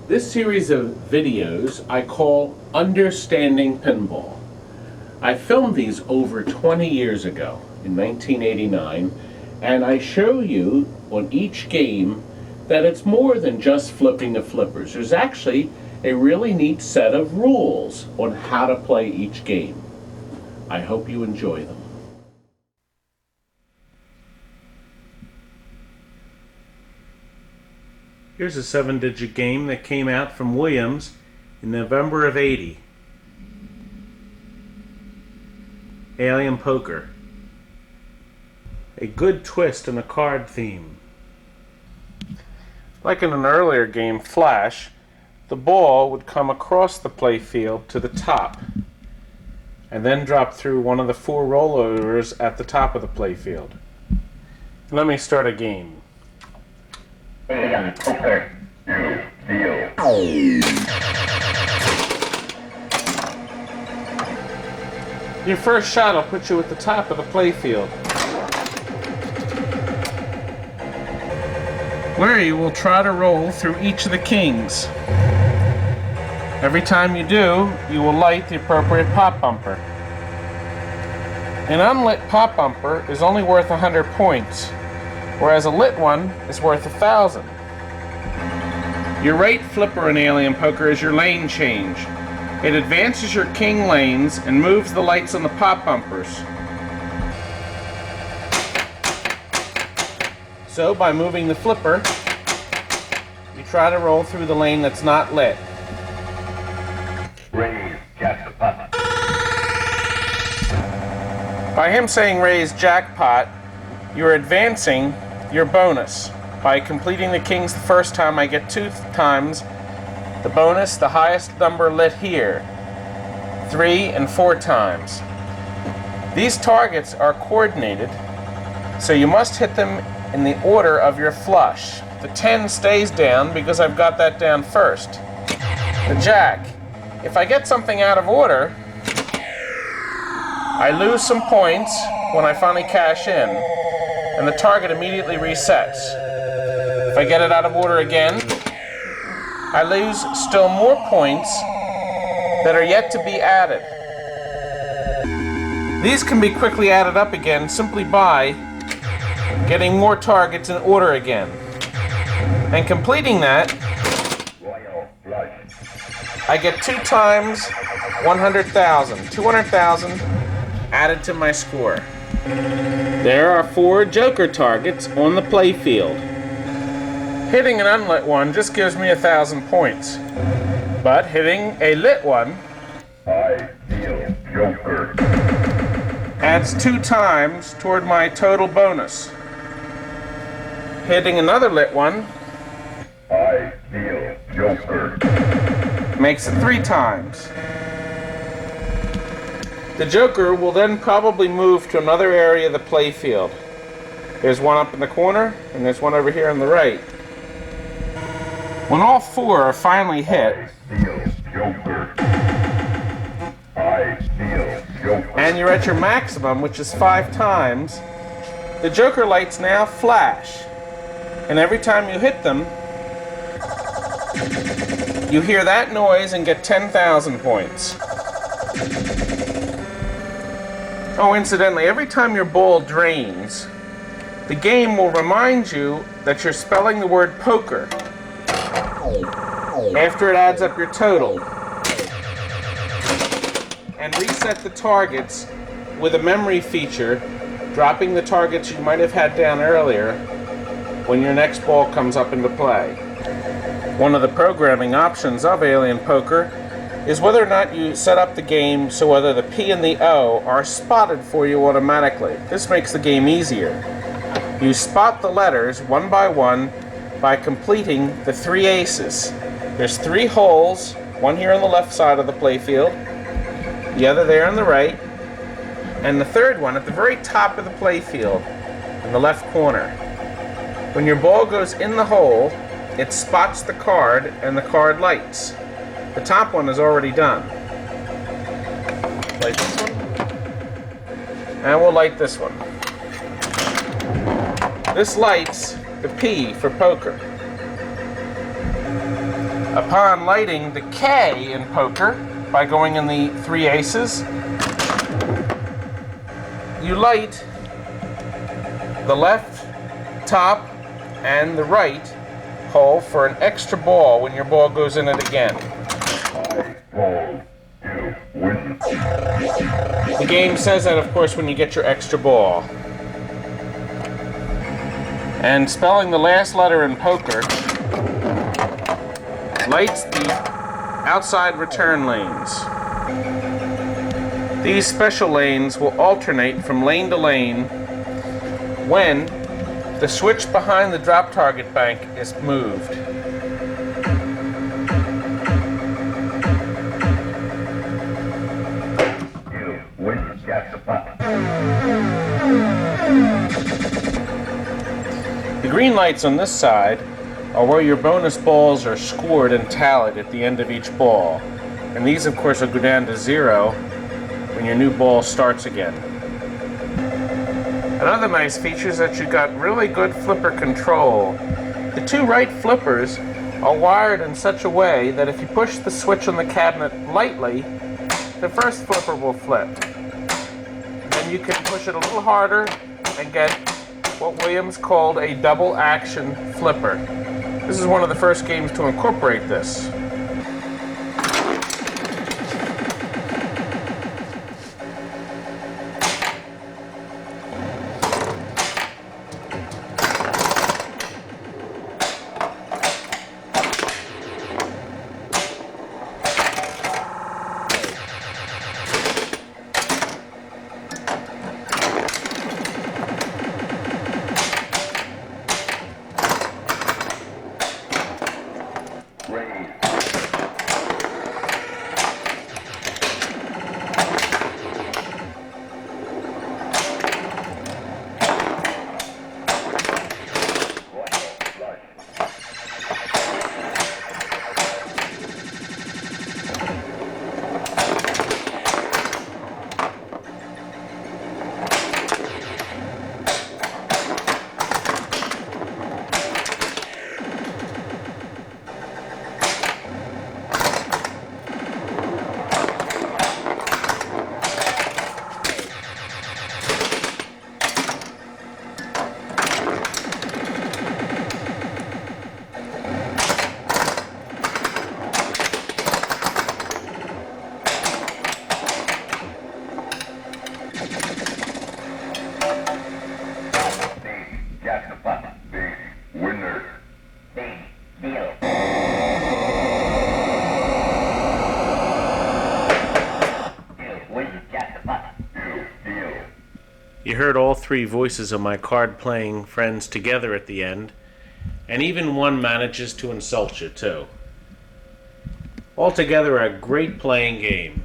This series of videos I call Understanding Pinball. I filmed these over 20 years ago, in 1989, and I show you on each game that it's more than just flipping the flippers. There's actually a really neat set of rules on how to play each game. I hope you enjoy them. Here's a 7-digit game that came out from Williams in November of '80. Alien Poker. A good twist in a card theme. Like in an earlier game, Flash, the ball would come across the play field to the top and then drop through one of the 4 rollovers at the top of the play field. Let me start a game. Poker. Deal. Your first shot will put you at the top of the play field, where you will try to roll through each of the kings. Every time you do, you will light the appropriate pop bumper. An unlit pop bumper is only worth 100 points, whereas a lit one is worth 1,000. Your right flipper in Alien Poker is your lane change. It advances your king lanes and moves the lights on the pop bumpers. So by moving the flipper, you try to roll through the lane that's not lit. Raise jackpot. By him saying raise jackpot, you're advancing your bonus. By completing the kings the first time, I get 2 times the bonus, the highest number lit here, 3 and 4 times. These targets are coordinated, so you must hit them in the order of your flush. The 10 stays down because I've got that down first. The jack. If I get something out of order, I lose some points when I finally cash in, and the target immediately resets. If I get it out of order again, I lose still more points that are yet to be added. These can be quickly added up again simply by getting more targets in order again. And completing that, I get 2 times 100,000. 200,000 added to my score. There are 4 joker targets on the play field. Hitting an unlit one just gives me 1,000 points. But hitting a lit one Ideal Joker. adds 2 times toward my total bonus. Hitting another lit one Ideal Joker. makes it 3 times. The joker will then probably move to another area of the play field. There's one up in the corner, and there's one over here on the right. When all 4 are finally hit, Ideal Joker. Ideal Joker. and you're at your maximum, which is 5 times, the joker lights now flash. And every time you hit them, you hear that noise and get 10,000 points. Oh, incidentally, every time your ball drains, the game will remind you that you're spelling the word poker after it adds up your total, and reset the targets with a memory feature, dropping the targets you might have had down earlier when your next ball comes up into play. One of the programming options of Alien Poker is whether or not you set up the game so whether the P and the O are spotted for you automatically. This makes the game easier. You spot the letters one by completing the 3 aces. There's 3 holes, one here on the left side of the playfield, the other there on the right, and the third one at the very top of the playfield in the left corner. When your ball goes in the hole, it spots the card and the card lights. The top one is already done. Light this one, and we'll light this one. This lights the P for poker. Upon lighting the K in poker by going in the 3 aces, you light the left top and the right hole for an extra ball when your ball goes in it again. Ball. You win. The game says that, of course, when you get your extra ball. And spelling the last letter in poker lights the outside return lanes. These special lanes will alternate from lane to lane when the switch behind the drop target bank is moved. You win jackpot. The green lights on this side are where your bonus balls are scored and tallied at the end of each ball. And these, of course, will go down to 0 when your new ball starts again. Another nice feature is that you've got really good flipper control. The 2 right flippers are wired in such a way that if you push the switch on the cabinet lightly, the first flipper will flip. Then you can push it a little harder and get what Williams called a double action flipper. This is one of the first games to incorporate this. You heard all 3 voices of my card-playing friends together at the end, and even one manages to insult you, too. Altogether, a great playing game.